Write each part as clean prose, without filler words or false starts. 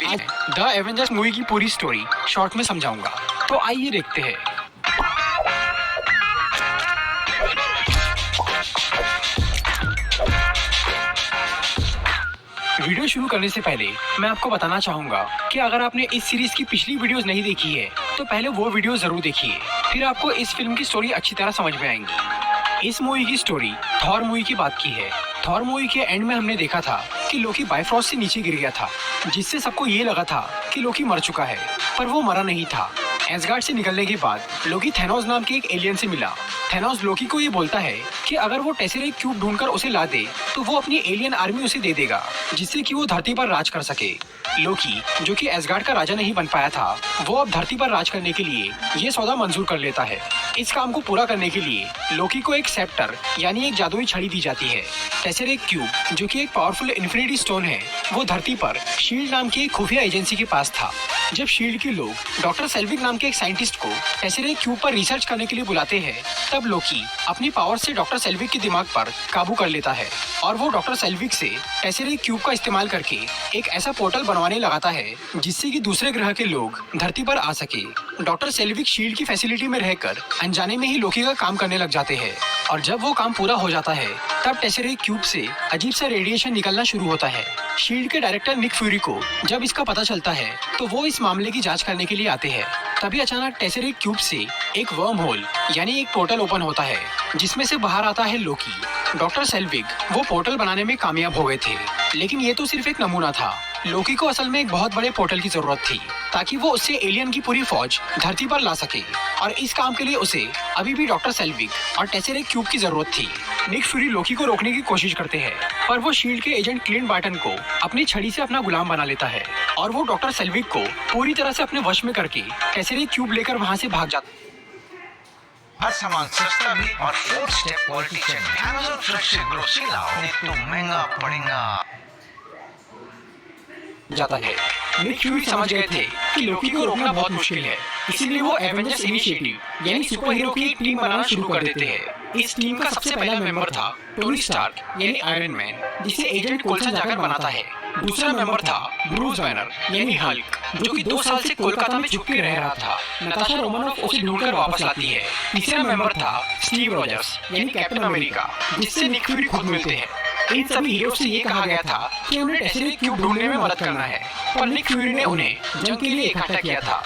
The Avengers movie की पूरी story short में समझाऊंगा, तो आइए देखते हैं। वीडियो शुरू करने से पहले मैं आपको बताना चाहूंगा कि अगर आपने इस सीरीज की पिछली वीडियोस नहीं देखी है तो पहले वो वीडियो जरूर देखिए, फिर आपको इस फिल्म की स्टोरी अच्छी तरह समझ में आएंगी। इस मूवी की स्टोरी थॉर मूवी की बात की है। थॉर मूवी के एंड में हमने देखा था कि लोकी बाइफ्रॉस्ट से नीचे गिर गया था, जिससे सबको ये लगा था कि लोकी मर चुका है, पर वो मरा नहीं था। एसगार्ड से निकलने के बाद लोकी थेनोस नाम के एक एलियन से मिला। थेनोस लोकी को ये बोलता है कि अगर वो टेसेरेक्ट क्यूब ढूंढकर उसे ला दे तो वो अपनी एलियन आर्मी उसे दे देगा, जिससे कि वो धरती पर राज कर सके। लोकी, जो कि एसगार्ड का राजा नहीं बन पाया था, वो अब धरती पर राज करने के लिए ये सौदा मंजूर कर लेता है। इस काम को पूरा करने के लिए लोकी को एक सेप्टर यानी एक जादुई छड़ी दी जाती है। टेसेरेक्ट क्यूब, जो कि एक पावरफुल इन्फिनिटी स्टोन है, वो धरती पर शील्ड नाम की एक खुफिया एजेंसी के पास था। जब शील्ड के लोग डॉक्टर सेल्विक नाम के एक साइंटिस्ट को टेसेरेक्ट क्यूब पर रिसर्च करने के लिए बुलाते हैं, तब लोकी अपनी पावर से डॉक्टर सेल्विक के दिमाग पर काबू कर लेता है और वो डॉक्टर सेल्विक से टेसेरेक्ट क्यूब का इस्तेमाल करके एक ऐसा पोर्टल बनवाने लगाता है जिससे कि दूसरे ग्रह के लोग धरती पर आ सके। डॉक्टर सेल्विक शील्ड की फैसिलिटी में रहकर अनजाने में ही लोकी का काम करने लग जाते हैं, और जब वो काम पूरा हो जाता है तब टेसेरेक्ट क्यूब से अजीब सा रेडिएशन निकलना शुरू होता है। शील्ड के डायरेक्टर निक फ्यूरी को जब इसका पता चलता है तो वो इस मामले की जांच करने के लिए आते हैं। तभी अचानक टेसेरेक्ट क्यूब से एक वर्म होल यानी एक पोर्टल ओपन होता है, जिसमें से बाहर आता है लोकी। डॉक्टर सेल्विक वो पोर्टल बनाने में कामयाब हो गए थे, लेकिन ये तो सिर्फ एक नमूना था। लोकी को असल में एक बहुत बड़े पोर्टल की जरूरत थी ताकि वो उससे एलियन की पूरी फौज धरती पर ला सके, और इस काम के लिए उसे अभी भी डॉक्टर सेल्विक और टेसेरेक्ट क्यूब की जरूरत थी। निक फ्यूरी लोकी को रोकने की कोशिश करते हैं, पर वो शील्ड के एजेंट क्लिंट बार्टन को अपनी छड़ी से अपना गुलाम बना लेता है और वो डॉक्टर सेल्विक को पूरी तरह से अपने वश में करके टेसेरेक्ट क्यूब लेकर वहाँ से भाग जाता है। हर सामान सस्ता भी और 4 step quality check Amazon fresh से ग्रोसरी लाओ, नहीं तो महंगा पड़ेगा जाता है। निक फ्यूरी समझ गए थे कि लोकी को रोकना बहुत मुश्किल है, इसीलिए वो एवेंजर्स इनिशिएटिव यानी सुपर हीरो की एक टीम बनाना शुरू कर देते हैं। इस टीम का सबसे पहला मेंबर था टोनी स्टार्क यानी आयरन मैन, जिसे एजेंट कोल्सन जाकर बनाता है। दूसरा मेंबर था ब्रूस बैनर यानी हल्क, जो कि 2 साल से कोलकाता में छुप के रह रहा था। नताशा रोमानोफ उसे ढूंढकर वापस लाती है। तीसरा मेंबर था स्टीव रॉजर्स यानी कैप्टन अमेरिका, जिससे निक फ्यूरी खुद मिलते हैं। इन सभी हीरो से ये कहा गया था कि उन्हें टेसेरेक्ट क्यूब ढूंढने में मदद करना है, पर निक फ्यूरी ने उन्हें जंग के लिए इकट्ठा किया था।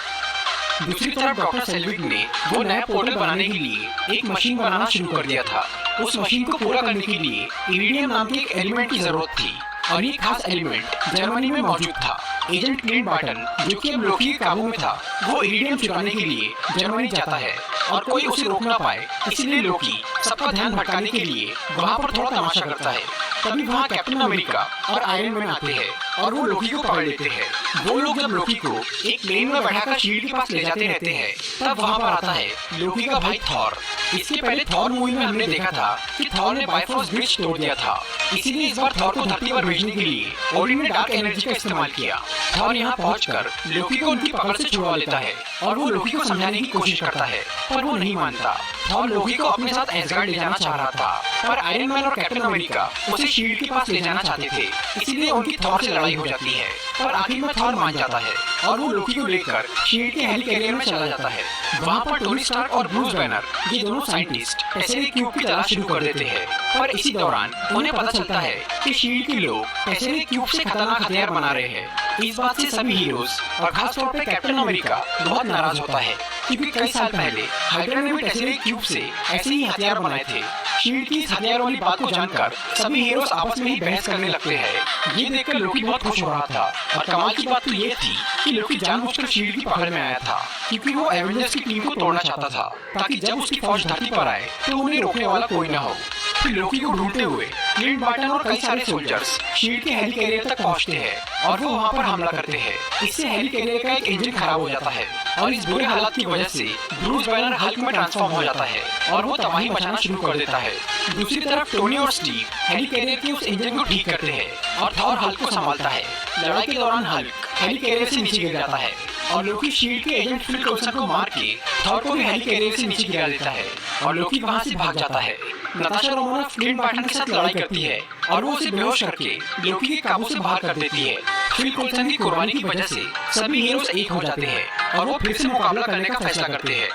दूसरी तरफ डॉक्टर सेल्विक ने वो नया पोर्टल बनाने के लिए एक मशीन बनाना शुरू कर दिया था। उस मशीन को पूरा करने के लिए इरिडियम नाम के एक एलिमेंट की जरूरत थी, और ये खास एलिमेंट जर्मनी में मौजूद था। एजेंट क्लिंट बार्टन, जो कि अब लोकी के काबू में था, वो इरिडियम चुराने के लिए जर्मनी जाता है और कोई उसे रोक ना पाए, इसलिए लोकी सबका ध्यान भटकाने के लिए वहाँ पर थोड़ा तमाशा करता है। तभी वहाँ कैप्टन अमेरिका और आयरन मैन आते हैं और वो लोकी को पकड़ लेते हैं। वो लोग जब लोकी को एक प्लेन में बैठाकर शील्ड के पास ले जाते रहते हैं, तब वहाँ पर आता है लोकी का भाई थॉर। इसके पहले थॉर मूवी में हमने देखा था कि थॉर ने बाइफ्रॉस्ट ब्रिज तोड़ दिया था, इसीलिए इस बार थॉर को धरती पर भेजने के लिए ओडिन ने डार्क एनर्जी का इस्तेमाल किया। थॉर यहाँ पहुंचकर लोकी को उनकी पकड़ से छुड़वा लेता है और वो लोकी को समझाने की कोशिश करता है, पर वो नहीं मानता। थॉर लोकी को अपने साथ एसगार्ड ले जाना चाह रहा था, पर आयरन मैन और कैप्टन अमेरिका उसे शील्ड के पास ले जाना चाहते थे, इसीलिए उनकी थॉर से लड़ाई हो जाती है। पर आखिर में थॉर मान जाता है और वो लोकी को लेकर शील्ड के हेली कैरियर में चला जाता है। वहाँ पर टोनी स्टार्क और ब्रूस बैनर, ये दोनों साइंटिस्ट टेसेरेक्ट क्यूब की तलाश शुरू कर देते हैं, पर इसी दौरान उन्हें पता चलता है कि शील्ड के लोग टेसेरेक्ट क्यूब से खतरनाक हथियार बना रहे हैं। इस बात से सभी हीरोज और खासतौर पर कैप्टन अमेरिका बहुत नाराज होता है, क्योंकि कई साल पहले हाइड्रा ने भी टेसेरेक्ट क्यूब से ऐसे ही हथियार बनाए थे। शील्ड की इस हथियार वाली बात को जानकर सभी हीरोज आपस में ही बहस करने लगते हैं। ये देखकर लोकी बहुत खुश हो रहा था, और कमाल की बात तो ये थी कि लोकी जानबूझकर शील्ड की पकड़ में आया था, क्योंकि वो एवेंजर्स की टीम को तोड़ना चाहता था, ताकि जब उसकी फौज धरती पर आए तो उन्हें रोकने वाला कोई न हो। फिर लोकी को ढूंढते हुए क्लिंट बार्टन और कई सारे सोल्जर्स शील्ड के हेली कैरियर तक पहुंचते हैं और वो वहां पर हमला करते हैं। इससे हेली कैरियर का एक इंजन खराब हो जाता है, और इस बुरे हालात की वजह से ब्रूस बैनर हल्क में ट्रांसफॉर्म हो जाता है और वो तबाही मचाना शुरू कर देता है। दूसरी तरफ टोनी और स्टीव हेली कैरियर के उस इंजन को ठीक करते हैं और थॉर हल्क को संभालता है। लड़ाई के दौरान हल्क हेली कैरियर से नीचे गिर जाता है और लोकी शील्ड के एजेंट फिल कोल्सन को मार के थॉर को भी हेली कैरियर से नीचे गिरा देता है और लोकी वहां से भाग जाता है। नताशा रोमानोफ क्लिंट बार्टन के साथ लड़ाई करती है और वो उसे बेहोश करके लोकी के काबू से बाहर कर देती है। फिल कोल्सन की कुर्बानी की वजह से सभी हीरोज एक हो जाते हैं और वो फिर से मुकाबला करने का फैसला करते हैं।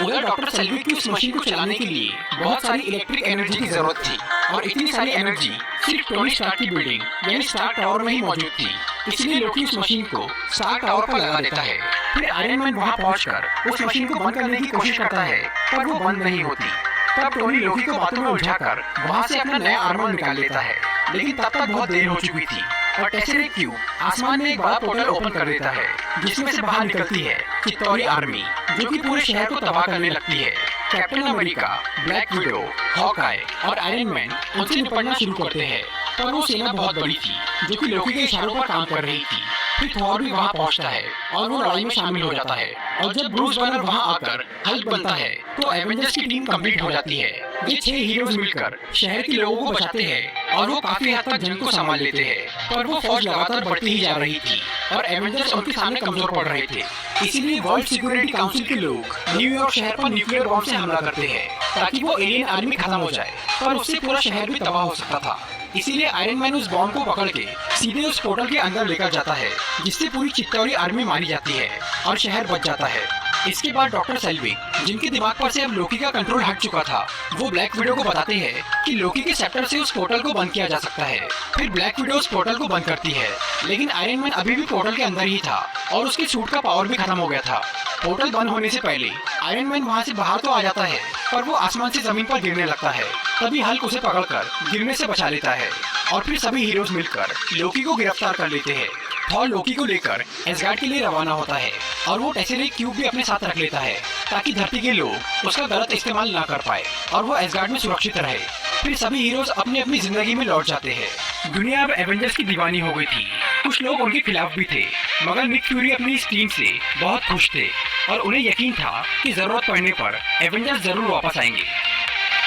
उधर डॉक्टर सेल्विक की उस मशीन को चलाने के लिए बहुत सारी इलेक्ट्रिक एनर्जी की जरूरत थी और इतनी सारी एनर्जी सिर्फ टोनी स्टार्क की बिल्डिंग यानी स्टार्क टावर में ही मौजूद थी। इसलिए लोकी उस मशीन को स्टार्क टावर पर लगा देता है। फिर आयरन मैन वहां पहुंचकर उस मशीन को बंद करने की कोशिश करता है पर वो बंद नहीं होती। तब टोनी लोकी को बातों में उलझाकर वहां से अपना नया आर्मर निकाल लेता है, लेकिन तब तक बहुत देर हो चुकी थी और टेसेरेक्ट क्यूब आसमान में एक बड़ा पोर्टल ओपन कर देता है जिसमें से बाहर निकलती है चित्तौरी आर्मी जो कि पूरे शहर को तबाह करने लगती है। Captain America, black window, Hawkeye और आयरन मैन उनसे निपटना शुरू करते हैं पर वो सेना बहुत बड़ी थी जो कि लोकी के इशारों पर काम कर रही थी। फिर थॉर भी वहाँ पहुँचता है और वो लड़ाई में शामिल हो जाता है और जब ब्रूस बैनर वहाँ आकर हल्क बनता है तो एवेंजर्स की टीम कंप्लीट हो जाती है। ये 6 हीरोज मिलकर शहर के लोगों को बचाते हैं और वो काफी हद तक जंग को संभाल लेते हैं पर वो फौज लगातार बढ़ती ही जा रही थी और एवेंजर्स उनके सामने कमजोर पड़ रहे थे। इसीलिए वर्ल्ड सिक्योरिटी काउंसिल के लोग न्यूयॉर्क शहर पर न्यूक्लियर बॉम्ब से हमला करते हैं ताकि वो एलियन आर्मी खत्म हो जाए, पर उससे पूरा शहर भी तबाह हो सकता था। इसीलिए आयरन मैन उस बॉम्ब को पकड़ के सीधे उस पोर्टल के अंदर लेकर जाता है जिससे पूरी चित्तौरी आर्मी मारी जाती है और शहर बच जाता है। इसके बाद डॉक्टर सेल्विक जिनके दिमाग पर से अब लोकी का कंट्रोल हट चुका था वो ब्लैक विडो को बताते हैं कि लोकी के सेप्टर से उस पोर्टल को बंद किया जा सकता है। फिर ब्लैक विडो उस पोर्टल को बंद करती है लेकिन आयरन मैन अभी भी पोर्टल के अंदर ही था और उसके सूट का पावर भी खत्म हो गया था। पोर्टल बंद होने से पहले आयरन मैन वहाँ से बाहर तो आ जाता है पर वो आसमान से जमीन पर गिरने लगता है। तभी हल्क उसे पकड़कर गिरने से बचा लेता है और फिर सभी हीरोज मिलकर लोकी को गिरफ्तार कर लेते हैं। थॉर लोकी को लेकर एसगार्ड के लिए रवाना होता है और वो टेसेरेक्ट क्यूब भी अपने साथ रख लेता है ताकि धरती के लोग उसका गलत इस्तेमाल ना कर पाए और वो एसगार्ड में सुरक्षित रहे। फिर सभी हीरोज अपनी अपनी जिंदगी में लौट जाते हैं। दुनिया अब एवेंजर्स की दीवानी हो गई थी। कुछ लोग उनके खिलाफ भी थे मगर निक फ्यूरी अपनी इस टीम से बहुत खुश थे और उन्हें यकीन था कि जरूरत पड़ने पर एवेंजर्स जरूर वापस आएंगे।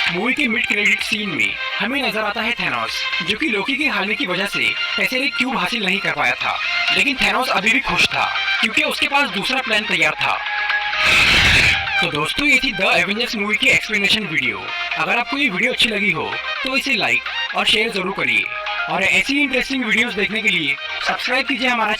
मूवी के मिड क्रेडिट सीन में हमें नजर आता है थैनोस जो कि लोकी के हारने की वजह से टेसेरेक्ट क्यूब हासिल नहीं कर पाया था, लेकिन थैनोस अभी भी खुश था क्योंकि उसके पास दूसरा प्लान तैयार था। तो दोस्तों ये थी द एवेंजर्स मूवी की एक्सप्लेनेशन वीडियो। अगर आपको ये वीडियो अच्छी लगी हो तो इसे लाइक और शेयर जरूर करिए और ऐसी इंटरेस्टिंग वीडियोस देखने के लिए सब्सक्राइब कीजिए हमारा